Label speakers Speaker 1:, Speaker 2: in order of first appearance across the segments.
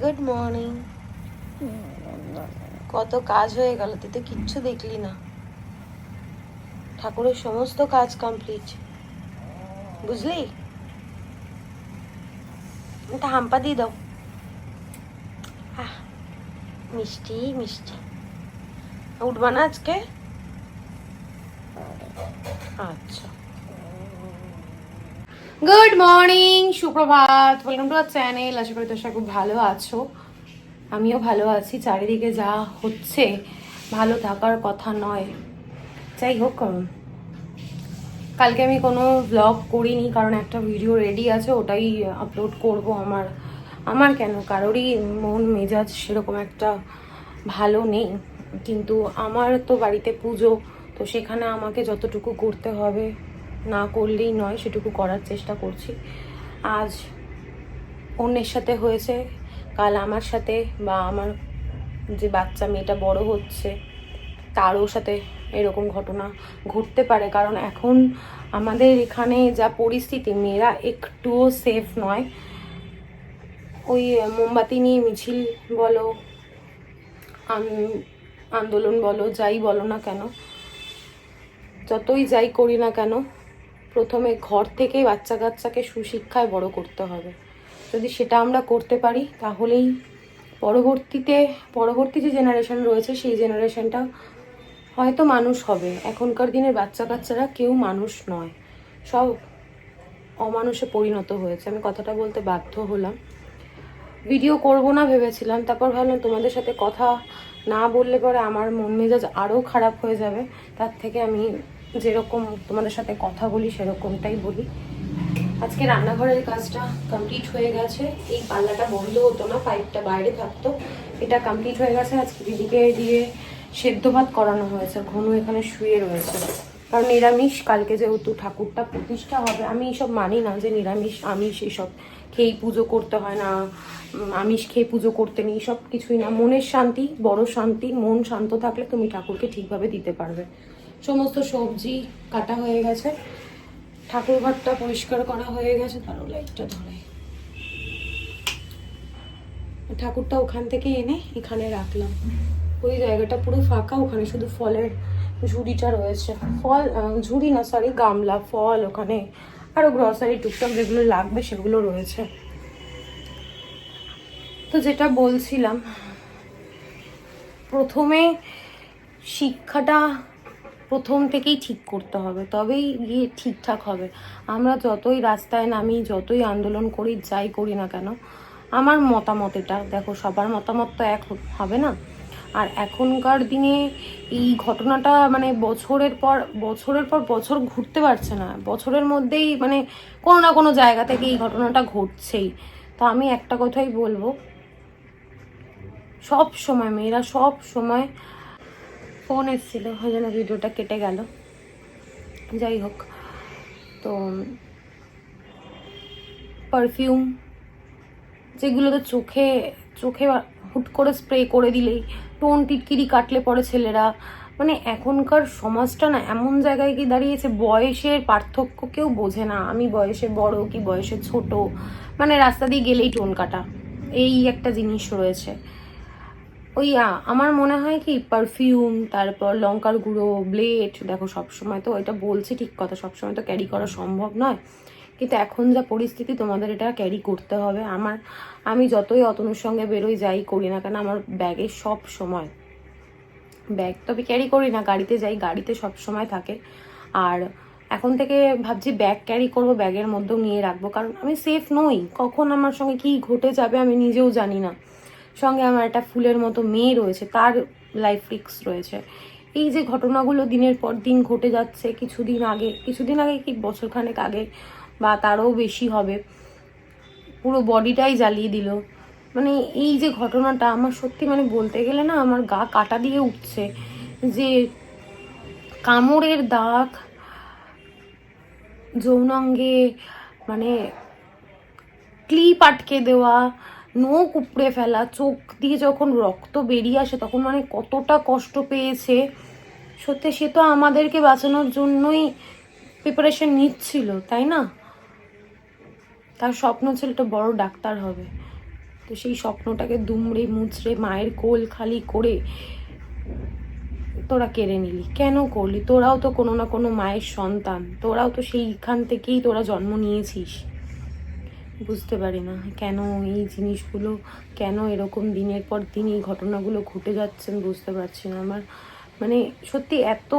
Speaker 1: Good morning. কত কাজ হয়ে গেল, তুই তো কিচ্ছু দেখলি না। ঠাকুরের সমস্ত কাজ কমপ্লিট, বুঝলি? একটা হাম্পা দিয়ে দাও। আহ, মিষ্টি মিষ্টি। উঠবা না আজকে? আচ্ছা। গুড মর্নিং, সুপ্রভাত, ওয়েলকাম টু আওয়ার চ্যানেল। আশা করি তোমরা খুব ভালো আছো, আমিও ভালো আছি। চারিদিকে যা হচ্ছে ভালো থাকার কথা নয়। যাই হোক, কালকে আমি কোনো ব্লগ করিনি, কারণ একটা ভিডিও রেডি আছে, ওটাই আপলোড করব। আমার কেন, কারোরই মন মেজাজ সেরকম একটা ভালো নেই, কিন্তু আমার তো বাড়িতে পুজো, তো সেখানে আমাকে যতটুকু করতে হবে, না করলেই নয়, সেটুকু করার চেষ্টা করছি। আজ অন্যের সাথে হয়েছে, কাল আমার সাথে, বা আমার যে বাচ্চা মেয়েটা বড় হচ্ছে তারও সাথে এরকম ঘটনা ঘটতে পারে। কারণ এখন আমাদের এখানে যা পরিস্থিতি, মেয়েরা একটুও সেফ নয়। ওই মোমবাতি নিয়ে মিছিল বলো, আন্দোলন বলো, যাই বলো না কেন, যতই যাই করি না কেন, প্রথমে ঘর থেকেই বাচ্চা কাচ্চাকে সুশিক্ষায় বড় করতে হবে। যদি সেটা আমরা করতে পারি, তাহলেই পরবর্তী যে জেনারেশন রয়েছে, সেই জেনারেশনটা হয়তো মানুষ হবে। এখনকার দিনের বাচ্চা কাচ্চারা কেউ মানুষ নয়, সব অমানুষে পরিণত হয়েছে। আমি কথাটা বলতে বাধ্য হলাম। ভিডিও করব না ভেবেছিলাম, তারপর ভাবলাম তোমাদের সাথে কথা না বললে পরে আমার মন মেজাজ আরও খারাপ হয়ে যাবে। তার থেকে আমি যেরকম তোমাদের সাথে কথা বলি সেরকমটাই বলি। আজকে রান্নাঘরের কাজটা কমপ্লিট হয়ে গেছে। এই পাল্লাটা বন্ধ হতো না, পাইপটা বাইরে থাকতো, এটা কমপ্লিট হয়ে গেছে। আজকে দিদিকে দিয়ে সেদ্ধ ভাত করানো হয়েছে, ঘনু এখানে শুয়ে রয়েছে। কারণ নিরামিষ, কালকে যেহেতু ঠাকুরটা প্রতিষ্ঠা হবে। আমি এইসব মানি না যে নিরামিষ আমিষ এইসব খেয়েই পুজো করতে হয়, না আমিষ খেয়ে পুজো করতে নেই, সব কিছুই না। মনের শান্তি বড় শান্তি, মন শান্ত থাকলে তুমি ঠাকুরকে ঠিকভাবে দিতে পারবে। সমস্ত সবজি কাটা হয়ে গেছে, ঠাকুর ঘরটা পরিষ্কার করা হয়ে গেছে। তারও লাইটটা ধরে, ঠাকুরটা ওখান থেকে এনে এখানে রাখলাম। ওই জায়গাটা পুরো ফাঁকা, ওখানে শুধু ফলের ঝুড়িটা রয়েছে। ঝুড়ি না, সরি, গামলা, ফল, ওখানে আরো গ্রসারি টুকটাক যেগুলো লাগবে সেগুলো রয়েছে। তো যেটা বলছিলাম, প্রথমে শিক্ষাটা প্রথম থেকেই ঠিক করতে হবে, তবেই গিয়ে ঠিকঠাক হবে। আমরা যতই রাস্তায় নামি, যতই আন্দোলন করি, যাই করি না কেন, আমার মতামত এটা, দেখো সবার মতামত তো এক হবে না। আর এখনকার দিনে এই ঘটনাটা মানে বছরের পর বছর ঘুরতে পারছে না, বছরের মধ্যেই মানে কোনো না কোনো জায়গা থেকে এই ঘটনাটা ঘটছেই। তো আমি একটা কথাই বলবো, সব সময় মেয়েরা সব সময়, ফোন এসেছিল ওই জন্য ভিডিওটা কেটে গেল। যাই হোক, তো পারফিউম যেগুলো তো চোখে চোখে হুট করে স্প্রে করে দিলেই টোন টিটকিরি কাটলে পরে ছেলেরা, মানে এখনকার সমাজটা না এমন জায়গায় গিয়ে দাঁড়িয়েছে, বয়সের পার্থক্য কেউ বোঝে না। আমি বয়সে বড় কি বয়সে ছোট, মানে রাস্তা দিয়ে গেলেই টোন কাটা, এই একটা জিনিস রয়েছে। ওই আমার মনে হয় কি, পারফিউম, তারপর লঙ্কার গুঁড়ো, ব্লেড, দেখো সবসময় তো এটা বলছি ঠিক কথা, সবসময় তো ক্যারি করা সম্ভব নয়, কিন্তু এখন যা পরিস্থিতি তোমাদের এটা ক্যারি করতে হবে। আমি যতই অতনুর সঙ্গে বেরোই, যাই করি না কেন, আমার ব্যাগে সব সময়, ব্যাগ তো আমি ক্যারি করি না, গাড়িতে যাই, গাড়িতে সব সময় থাকে। আর এখন থেকে ভাবছি ব্যাগ ক্যারি করব, ব্যাগের মধ্যেও নিয়ে রাখবো, কারণ আমি সেফ নই, কখন আমার সঙ্গে কি ঘটে যাবে আমি নিজেও জানি না। সঙ্গে আমার একটা ফুলের মতো মেয়ে রয়েছে, তার লাইফ রিস্ক রয়েছে। এই যে ঘটনাগুলো দিনের পর দিন ঘটে যাচ্ছে, কিছুদিন আগে কি বছরখানেক আগে বা তারও বেশি হবে, পুরো বডিটাই জ্বালিয়ে দিল। মানে এই যে ঘটনাটা, আমার সত্যি মানে বলতে গেলে না আমার গা কাটা দিয়ে উঠছে। যে কামড়ের দাগ, যৌনাঙ্গে মানে ক্লিপ আটকে দেওয়া, নখ উপড়ে ফেলা, চোখ দিয়ে যখন রক্ত বেরিয়ে আসে তখন মানে কতটা কষ্ট পেয়েছে। সত্যি সে তো আমাদেরকে বাঁচানোর জন্যই প্রিপারেশন নিচ্ছিল, তাই না? তার স্বপ্ন ছিল তো বড় ডাক্তার হবে। তো সেই স্বপ্নটাকে দুমড়ে মুচড়ে মায়ের কোল খালি করে তোরা কেড়ে নিলি। কেন করলি? তোরাও তো কোনো না কোনো মায়ের সন্তান, তোরাও তো সেইখান থেকেই তোরা জন্ম নিয়েছিস। বুঝতে পারি না কেন এই জিনিসগুলো, কেন এরকম দিনের পর দিন এই ঘটনাগুলো ঘটে যাচ্ছেন, বুঝতে পারছি না। আমার মানে সত্যি এত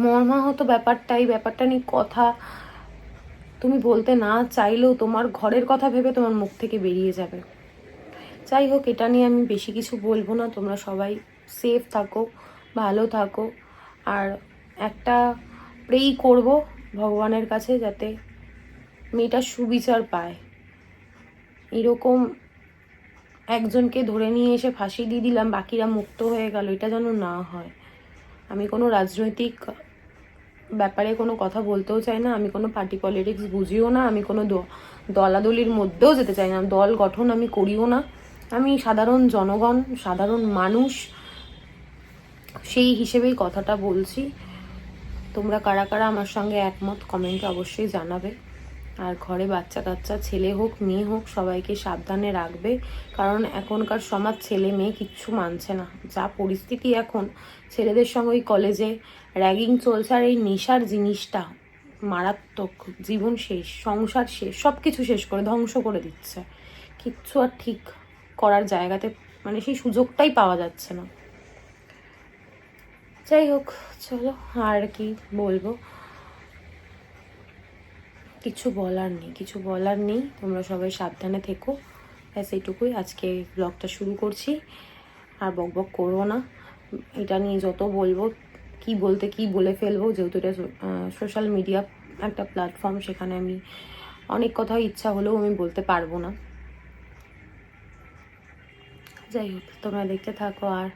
Speaker 1: মর্মাহত ব্যাপারটা, এই ব্যাপারটা নিয়ে কথা তুমি বলতে না চাইলেও তোমার ঘরের কথা ভেবে তোমার মুখ থেকে বেরিয়ে যাবে। যাই হোক, এটা নিয়ে আমি বেশি কিছু বলবো না। তোমরা সবাই সেফ থাকো, ভালো থাকো, আর একটা প্রেই করব ভগবানের কাছে যাতে মেয়েটা সুবিচার পায়। এরকম একজনকে ধরে নিয়ে এসে ফাঁসি দিয়ে দিলাম, বাকিরা মুক্ত হয়ে গেল, এটা যেন না হয়। আমি কোনো রাজনৈতিক ব্যাপারে কোনো কথা বলতেও চাই না, আমি কোনো পার্টি পলিটিক্স বুঝিও না, আমি কোনো দলাদলির মধ্যেও যেতে চাই না, দল গঠন আমি করিও না। আমি সাধারণ জনগণ, সাধারণ মানুষ, সেই হিসেবেই কথাটা বলছি। তোমরা কারা কারা আমার সঙ্গে একমত কমেন্টে অবশ্যই জানাবে। আর ঘরে বাচ্চা কাচ্চা, ছেলে হোক মেয়ে হোক, সবাইকে সাবধানে রাখবে, কারণ এখনকার সমাজ ছেলে মেয়ে কিচ্ছু মানছে না। যা পরিস্থিতি এখন, ছেলেদের সঙ্গে ওই কলেজে র্যাগিং চলছে, আর এই নেশার জিনিসটা মারাত্মক। জীবন শেষ, সংসার শেষ, সব কিছু শেষ করে ধ্বংস করে দিচ্ছে। কিচ্ছু আর ঠিক করার জায়গাতে মানে সেই সুযোগটাই পাওয়া যাচ্ছে না। যাই হোক, চলো, আর কি বলবো, কিছু বলার নেই। তোমরা সবাই সাবধানে থেকো, ব্যাস এইটুকুই। আজকে ব্লগটা শুরু করছি, আর বকবক করবো না। এটা নিয়ে যত বলবো, কি বলে ফেলবো, যেহেতু এটা সোশ্যাল মিডিয়া একটা প্ল্যাটফর্ম, সেখানে আমি অনেক কথা ইচ্ছা হলেও আমি বলতে পারবো না। যাই হোক, তোমরা দেখতে থাকো আর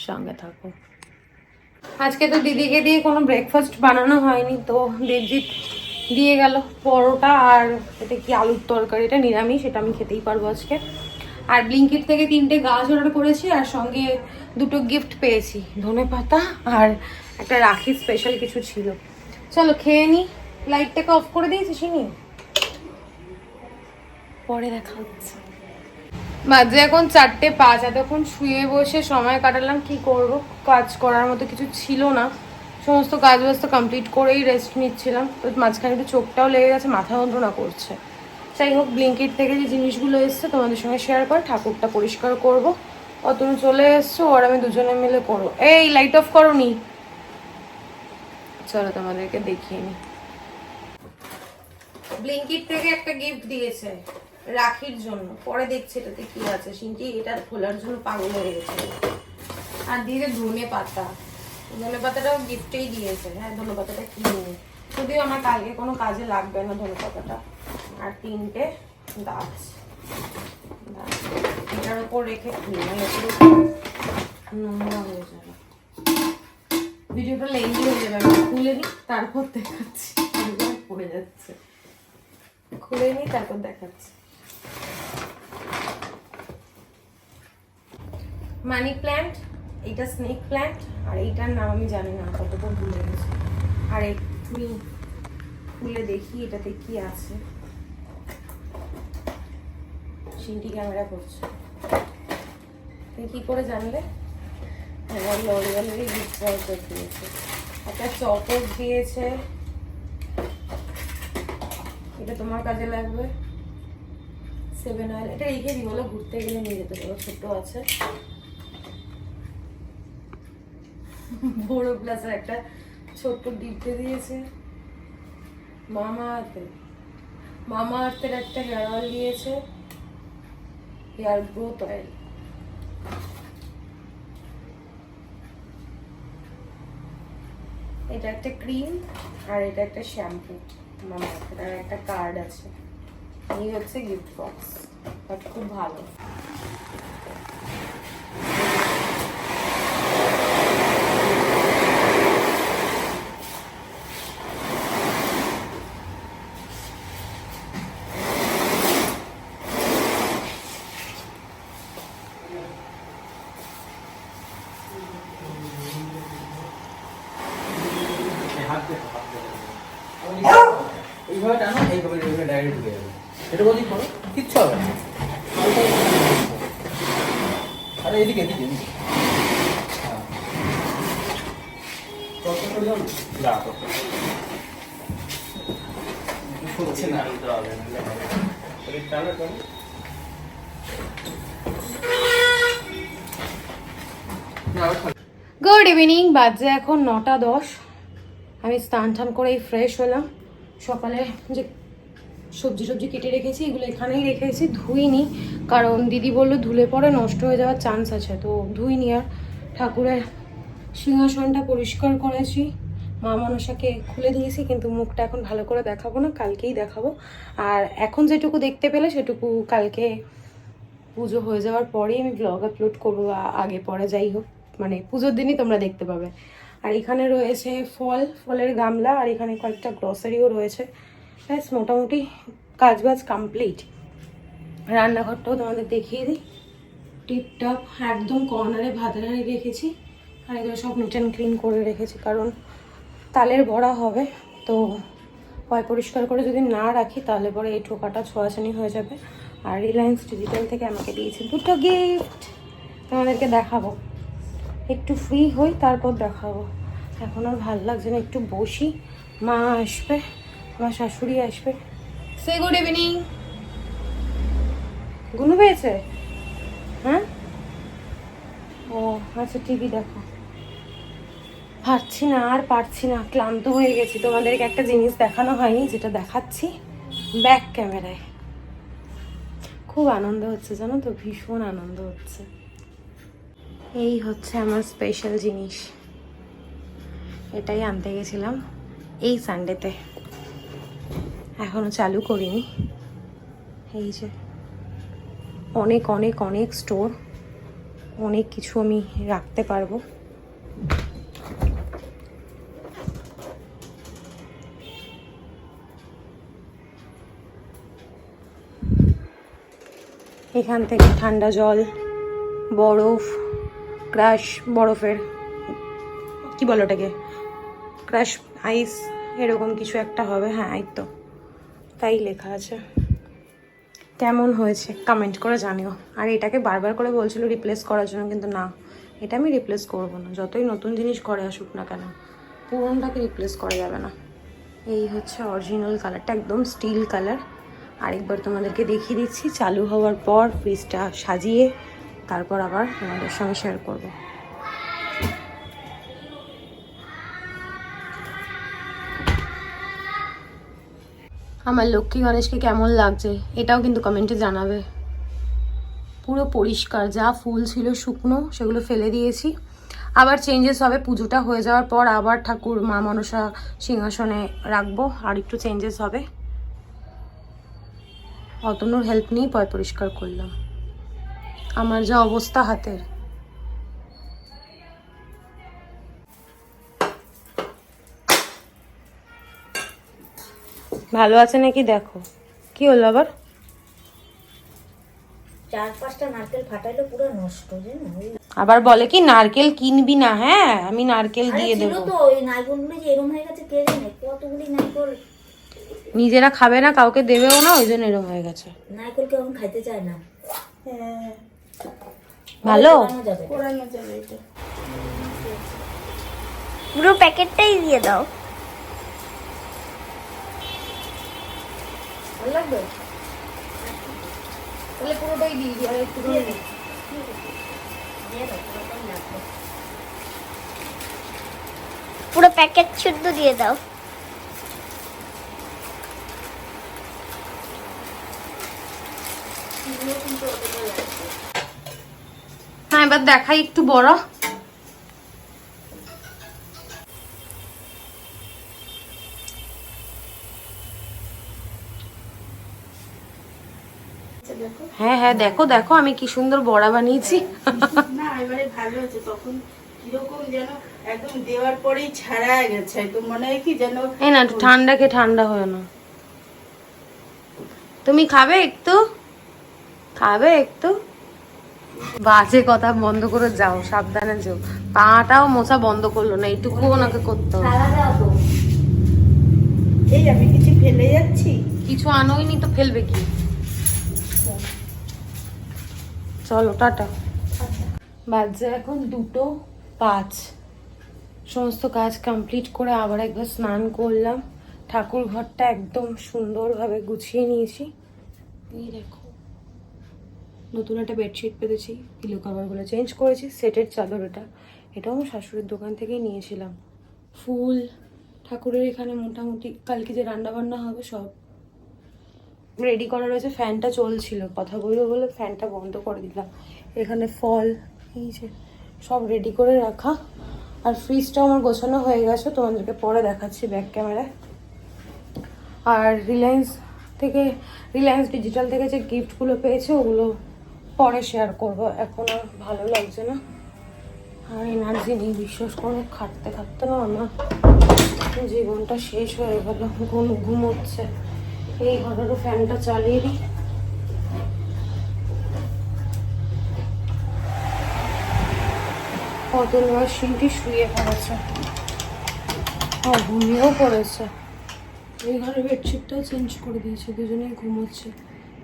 Speaker 1: সঙ্গে থাকো। আজকে তো দিদিকে দিয়ে কোনো ব্রেকফাস্ট বানানো হয়নি, তো দেবজিৎ দিয়ে গেল পরোটা আর এটা কি আলুর তরকারি, এটা নিরামিষ, এটা আমি খেতেই পারবো আজকে। আর ব্লিঙ্কিট থেকে 3টে গাছ অর্ডার করেছি, আর সঙ্গে 2টো গিফট পেয়েছি, ধনেপাতা আর একটা রাখি স্পেশাল কিছু ছিল। চলো খেয়ে নি। লাইটটাকে অফ করে দিয়েছি চিনি, পরে দেখা হচ্ছে। বাজে এখন 4:05। এতক্ষণ শুয়ে বসে সময় কাটালাম, কি করব, কাজ করার মতো কিছু ছিল না, সমস্ত কাজ বাজ তো কমপ্লিট করেই রেস্ট নিচ্ছিলাম। তো মাঝখানে একটু চোখটাও লেগে গেছে, মাথা যন্ত্রণা করছে। যাই হোক, ব্লিঙ্কিট থেকে যে জিনিসগুলো এসছে তোমাদের সঙ্গে শেয়ার করে, ঠাকুরটা পরিষ্কার করব। তুমি চলে এসছো, আর আমি দুজনে মিলে করবো। এই লাইট অফ করো নি, চলো তোমাদেরকে দেখিয়ে নি। ব্লিঙ্কিট থেকে একটা গিফট দিয়েছে রাখির জন্য, পরে দেখছি এটাতে কি আছে। সিনটি এটা খোলার জন্য পাগল হয়ে গেছে। আর দিয়েছে ধনেপাতাটাও গিফটেই দিয়েছে। হ্যাঁ, ধনেপাতাটা কিনে, যদিও আমার কালকে কোনো কাজে লাগবে না ধনেপাতাটা। আর 3টে গাছ, এটার উপর রেখে খুলে নোংরা হয়ে যাবে, ভিডিওটা লেন্দি হয়ে যাবে। আমি খুলে নিই তারপর দেখাচ্ছি, পড়ে যাচ্ছে, খুলে নিই তারপর দেখাচ্ছি। মানি প্ল্যান্ট, এইটা স্নেক প্ল্যান্ট, আর এইটার নাম আমি জানি না, কতটা ভুলে গেছি। আর একটু খুলে দেখি এটাতে কি আছে। সিনটি ক্যামেরা করছে, তুমি কি করে জানলে? হ্যাঁ, লরিয়ালেরই গিফট ভাউচার দিয়েছে, একটা চকলেট দিয়েছে, এটা তোমার কাজে লাগবে। 7 অয়েল, এটা রেখে দিই, বলো ঘুরতে গেলে নিয়ে যেতে পারো, ছোট আছে। বড় প্লাসের একটা ছোট্ট ডিব্বে দিয়েছে। মামা আর্থের একটা হেয়ার অয়েল দিয়েছে, হেয়ার গ্রোথ অয়েল। এটা একটা ক্রিম, আর এটা একটা শ্যাম্পু মামা আর্থের, আর একটা কার্ড আছে। এই হচ্ছে গিফট বক্স, বাট খুব ভালো।
Speaker 2: এইভাবে টানো, এইভাবে ডাইরেক্ট ঢুকে যাবে। এটা বলি করো, কিচ্ছু হবে না। আরে এদিকে এদিকে এদিকে না হচ্ছে না
Speaker 1: গুড ইভিনিং, বাজে এখন 9:10। আমি স্নান টান করেই ফ্রেশ হলাম। সকালে যে সবজি কেটে রেখেছি এগুলো এখানেই রেখেছি, ধুইনি, কারণ দিদি বললো ধুলে পরে নষ্ট হয়ে যাওয়ার চান্স আছে, তো ধুইনি। আর ঠাকুরের সিংহাসনটা পরিষ্কার করেছি, মা মনসাকে খুলে দিয়েছি, কিন্তু মুখটা এখন ভালো করে দেখাবো না, কালকেই দেখাবো। আর এখন যেটুকু দেখতে পেলে সেটুকু কালকে পুজো হয়ে যাওয়ার পরেই আমি ব্লগ আপলোড করবো, আগে পরে যাই হোক, মানে পুজোর দিনই তোমরা দেখতে পাবে। আর এখানে রয়েছে ফলের গামলা, আর এখানে কয়েকটা গ্রসারিও রয়েছে। ব্যাস মোটামুটি কাজবাজ কমপ্লিট। রান্নাঘরটাও তোমাদের দেখিয়ে দিই, টিপটপ একদম কর্নারে ভাতের হাঁড়ি রেখেছি, আর এগুলো সব নিট অ্যান্ড ক্লিন করে রেখেছি, কারণ তালের বড়া হবে, তো পরিষ্কার করে যদি না রাখি তাহলে পরে এই ঠোকাটা ছোঁয়াছানি হয়ে যাবে। আর রিলায়েন্স ডিজিটাল থেকে আমাকে দিয়েছে দুটো গিফট, তোমাদেরকে দেখাবো। একটু ফ্রি হই তারপর দেখাবো, এখন আর ভালো লাগছে না, একটু বসি। মা আসবে, আমার শাশুড়ি আসবে। সে গুড ইভিনিং। গুনু পেয়েছে? হ্যাঁ, ও আচ্ছা, টিভি দেখো। পারছি না, ক্লান্ত হয়ে গেছি। তোমাদেরকে একটা জিনিস দেখানো হয়নি, যেটা দেখাচ্ছি ব্যাক ক্যামেরায়। খুব আনন্দ হচ্ছে জানো তো, ভীষণ আনন্দ হচ্ছে। এই হচ্ছে আমার স্পেশাল জিনিস, এটাই আনতে গেছিলাম এই সানডেতে, এখনো চালু করিনি। এই যে অনেক অনেক অনেক স্টোর, অনেক কিছু আমি রাখতে পারবো। এখান থেকে ঠান্ডা জল, বরফ, ক্রাশ, বরফের কি বলো ওটাকে, ক্রাশ আইস, এরকম কিছু একটা হবে। হ্যাঁ, এই তো তাই লেখা আছে। কেমন হয়েছে কমেন্ট করে জানিও। আর এটাকে বারবার করে বলছিল রিপ্লেস করার জন্য, কিন্তু না, এটা আমি রিপ্লেস করবো না। যতই নতুন জিনিস ঘরে আসুক না কেন, পুরোনোটাকে রিপ্লেস করা যাবে না। এই হচ্ছে অরিজিনাল কালারটা, একদম স্টিল কালার। আরেকবার তোমাদেরকে দেখিয়ে দিচ্ছি চালু হওয়ার পর ফ্রিজটা সাজিয়ে, তারপর আবার তোমাদের সঙ্গে শেয়ার করব। আমার লক্ষ্মী গণেশকে কেমন লাগছে এটাও কিন্তু কমেন্টে জানাবে। পুরো পরিষ্কার, যা ফুল ছিল শুকনো সেগুলো ফেলে দিয়েছি। আবার চেঞ্জেস হবে, পুজোটা হয়ে যাওয়ার পর আবার ঠাকুর মা মনসা সিংহাসনে রাখবো, আর একটু চেঞ্জেস হবে। অতনুর হেল্প নিয়েই পরিষ্কার করলাম, আমার যা অবস্থা হাতের। ভালো আছে নাকি দেখো। কি হলো আবার?
Speaker 3: 4-5টা নারকেল ফাটাইলো, পুরো নষ্ট জানো।
Speaker 1: আবার বলে কি নারকেল কিনবি না। হ্যাঁ, আমি নারকেল দিয়ে দেবো।
Speaker 3: তো এই নারকেলগুলো যে এরকম হয়ে গেছে, কে জানে কতগুলি নারকেল।
Speaker 1: নিজেরা খাবে না, কাউকে দেবেও না, ওই জন্য এরকম হয়ে গেছে।
Speaker 3: নারকেল কেউ খাইতে চায় না।
Speaker 4: হ্যাঁ,
Speaker 1: ভালো
Speaker 4: পোড়ানো যাবে এটা।
Speaker 3: পুরো প্যাকেটটাই দিয়ে দাও।
Speaker 1: ভালো লাগবে তাহলে পুরোটাই দিয়ে দিই, আর একটু দিয়ে দিই।
Speaker 3: পুরো প্যাকেট শুদ্ধ দিয়ে দাও।
Speaker 1: হ্যাঁ, এবার দেখাই একটু বড়। হ্যাঁ হ্যাঁ, দেখো দেখো আমি কি সুন্দর বড়া বানিয়েছি।
Speaker 4: না, এবারে ভালো হয়েছে। তখন কিরকম যেন একদম দেওয়ার পরেই ছাড়া গেছে, একদম মনে হয় কি যেন।
Speaker 1: এই না, ঠান্ডাকে ঠান্ডা হয় না। তুমি খাবে একটু? খাবে একটু? বাজে কথা বন্ধ করে যাও, সাবধানে যাও। পাটাও মোছা বন্ধ করলো না, এইটুকু ওনাকে করতে হবে।
Speaker 4: এই আমি কিছু ফেলে যাচ্ছি।
Speaker 1: কিছু আনোইনি তো ফেলবে কি? চলো টাটা। বাজে এখন 2:05। সমস্ত কাজ কমপ্লিট করে আবার একবার স্নান করলাম, ঠাকুর ঘরটা একদম সুন্দরভাবে গুছিয়ে নিয়েছি। এই দেখো, নতুন একটা বেডশিট পেতেছি, পিলো কভারগুলো চেঞ্জ করেছি, সেটের চাদর এটাও আমার শাশুড়ির দোকান থেকেই নিয়েছিলাম। ফুল ঠাকুরের এখানে মোটামুটি কালকে যে রান্না বান্না হবে সব রেডি করা রয়েছে। ফ্যানটা চলছিল, কথা বলবো বলে ফ্যানটা বন্ধ করে দিলাম। এখানে ফল এই যে সব রেডি করে রাখা, আর ফ্রিজটাও আমার গোছানো হয়ে গেছে, তোমাদেরকে পরে দেখাচ্ছি ব্যাক ক্যামেরায়। আর রিলায়েন্স ডিজিটাল থেকে যে গিফটগুলো পেয়েছে ওগুলো পরে শেয়ার করবো, এখন আর ভালো লাগছে না, আর এনার্জি নেই। বিশ্বাস করো, খাটতে খাটতে না আমার জীবনটা শেষ হয়ে গেল, ঘুমোচ্ছে। এই ঘরেরও ফ্যানটা চালিয়ে দিই। অতনুর সিনটি শুয়ে পড়েছে, ঘুমিয়েও পড়েছে। এই ঘরে বেডশিটটাও চেঞ্জ করে দিয়েছি, দুজনেই ঘুমোচ্ছে।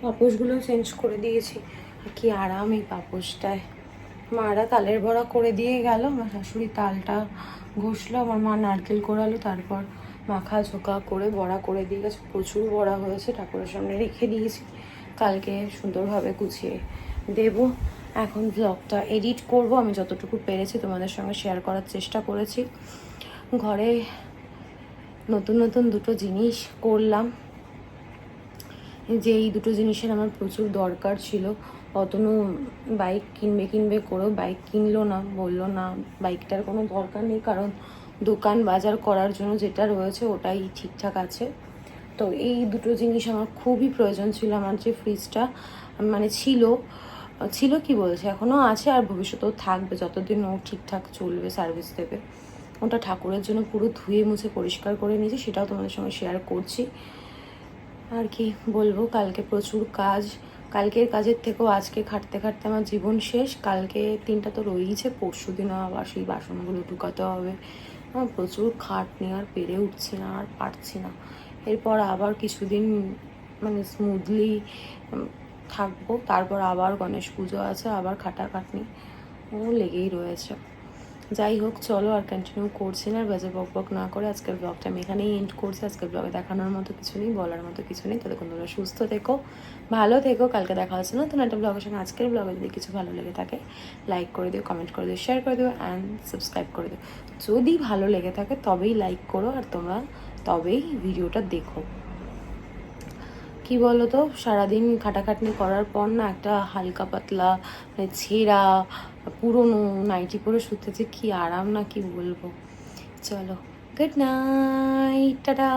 Speaker 1: পাপোশগুলোও চেঞ্জ করে দিয়েছি, আর কি আরাম এই পাপোশটায়। মারা তালের বড়া করে দিয়ে গেল, আমার শাশুড়ি তালটা ঘষলো, আমার মা নারকেল কোড়ালো, তারপর মাখা ঝোঁকা করে বড়া করে দিয়ে গেছে। প্রচুর বড়া হয়েছে, ঠাকুরের সামনে রেখে দিয়েছি, কালকে সুন্দরভাবে গুছিয়ে দেব। এখন ব্লগটা এডিট করব, আমি যতটুকু পেরেছি তোমাদের সঙ্গে শেয়ার করার চেষ্টা করেছি। ঘরে নতুন নতুন দুটো জিনিস করলাম, যে এই দুটো জিনিসের আমার প্রচুর দরকার ছিল। অতনু বাইক কিনবে করেও বাইক কিনলো না, বললো না বাইকটার কোনো দরকার নেই, কারণ দোকান বাজার করার জন্য যেটা রয়েছে ওটাই ঠিকঠাক আছে। তো এই দুটো জিনিস আমার খুবই প্রয়োজন ছিল। আমার যে ফ্রিজটা মানে ছিল কি বলছে, এখনও আছে আর ভবিষ্যতেও থাকবে, যতদিন ও ঠিকঠাক চলবে, সার্ভিস দেবে। ওটা ঠাকুরের জন্য পুরো ধুয়ে মুছে পরিষ্কার করে নিয়েছি, সেটাও তোমাদের সঙ্গে শেয়ার করছি। আর কি বলবো, কালকে প্রচুর কাজ, কালকের কাজের থেকেও আজকে খাটতে খাটতে আমার জীবন শেষ। কালকে 3টা তো রয়েইছে, পরশু দিনও আবার সেই বাসনগুলো ঢুকাতে হবে। আমার প্রচুর খাটনি, আর পেরে উঠছি না, আর পারছি না। এরপর আবার কিছুদিন মানে স্মুথলি থাকবো, তারপর আবার গণেশ পুজো আছে, আবার খাটাখাটনি লেগেই রয়েছে। যাই হোক, চলো আর কন্টিনিউ করছি না, বাজে বক না করে আজকের ব্লগটা আমি এখানেই এন্ড করছি। আজকের ব্লগে দেখানোর মতো কিছু নেই, বলার মতো কিছু নেই। ততক্ষণ তোমরা সুস্থ থেকো, ভালো থেকো, কালকে দেখা হচ্ছে নতুন একটা ব্লগের সঙ্গে। আজকের ব্লগে যদি কিছু ভালো লেগে থাকে লাইক করে দিও, কমেন্ট করে দিও, শেয়ার করে দিও অ্যান্ড সাবস্ক্রাইব করে দিও। যদি ভালো লেগে থাকে তবেই লাইক করো, আর তোমরা তবেই ভিডিওটা দেখো। কি বলো তো, সারাদিন খাটাখাটনি করার পর না একটা হালকা পাতলা মানে ছেঁড়া পুরোনো নাইটি পরে শুতেছে, কি আরাম না কি বলবো। চলো, গুড নাইট, টাটা।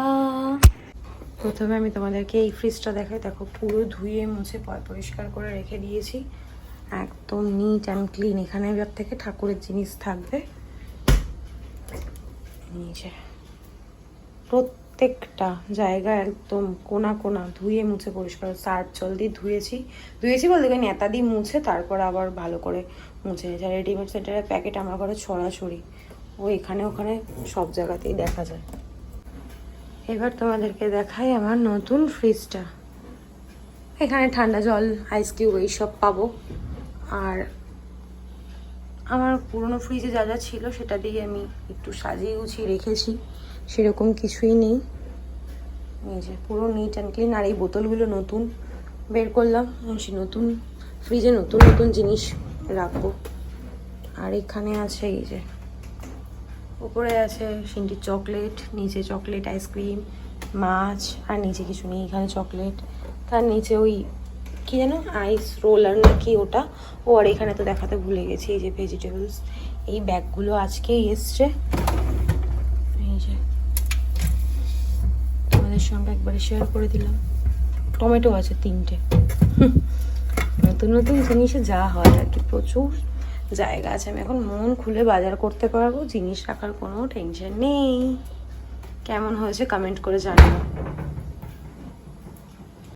Speaker 1: প্রথমে আমি তোমাদেরকে এই ফ্রিজটা দেখাই, দেখো পুরো ধুয়ে মুছে পরিষ্কার করে রেখে দিয়েছি, একদম নিট অ্যান্ড ক্লিন। এখানে এবার থেকে ঠাকুরের জিনিস থাকবে। নিচে প্রত্যেকটা জায়গা একদম কোনা কোনা ধুয়ে মুছে পরিষ্কার, সার্ফ জল দিয়ে ধুয়েছি বলতে গেলে নেতা দিয়ে মুছে তারপর আবার ভালো করে মুছে নিয়েছি। আর রেডিমেড সেন্টারের প্যাকেট আমার ঘরে ছড়াছড়ি, ও এখানে ওখানে সব জায়গাতেই দেখা যায়। এবার তোমাদেরকে দেখাই আমার নতুন ফ্রিজটা। এখানে ঠান্ডা জল, আইস কিউব এইসব পাবো। আর আমার পুরনো ফ্রিজে যা যা ছিল সেটা দিয়ে আমি একটু সাজিয়ে গুছিয়ে রেখেছি, সেরকম কিছুই নেই। এই যে পুরো নিট অ্যান্ড ক্লিন। আর এই বোতলগুলো নতুন বের করলাম, সে নতুন ফ্রিজে নতুন নতুন জিনিস রাখবো। আর এখানে আছে এই যে উপরে আছে সিন্ডির চকলেট, নিচে চকলেট, আইসক্রিম, মাছ, আর নিচে কিছু নেই, এখানে চকলেট, তার নিচে ওই কি যেন আইস রোলার না কি ওটা। ও আর এখানে তো দেখাতে ভুলে গেছি, এই যে ভেজিটেবলস, এই ব্যাগগুলো আজকেই এসছে। এই যে তোমাদের সঙ্গে একবারে শেয়ার করে দিলাম। টমেটো আছে 3টে। নতুন নতুন জিনিসে যা হয় আর কি, প্রচুর জায়গা আছে। আমি এখন মন খুলে বাজার করতে পারবো, জিনিস রাখার কোনো টেনশন নেই। কেমন হয়েছে কমেন্ট করে জানাবো।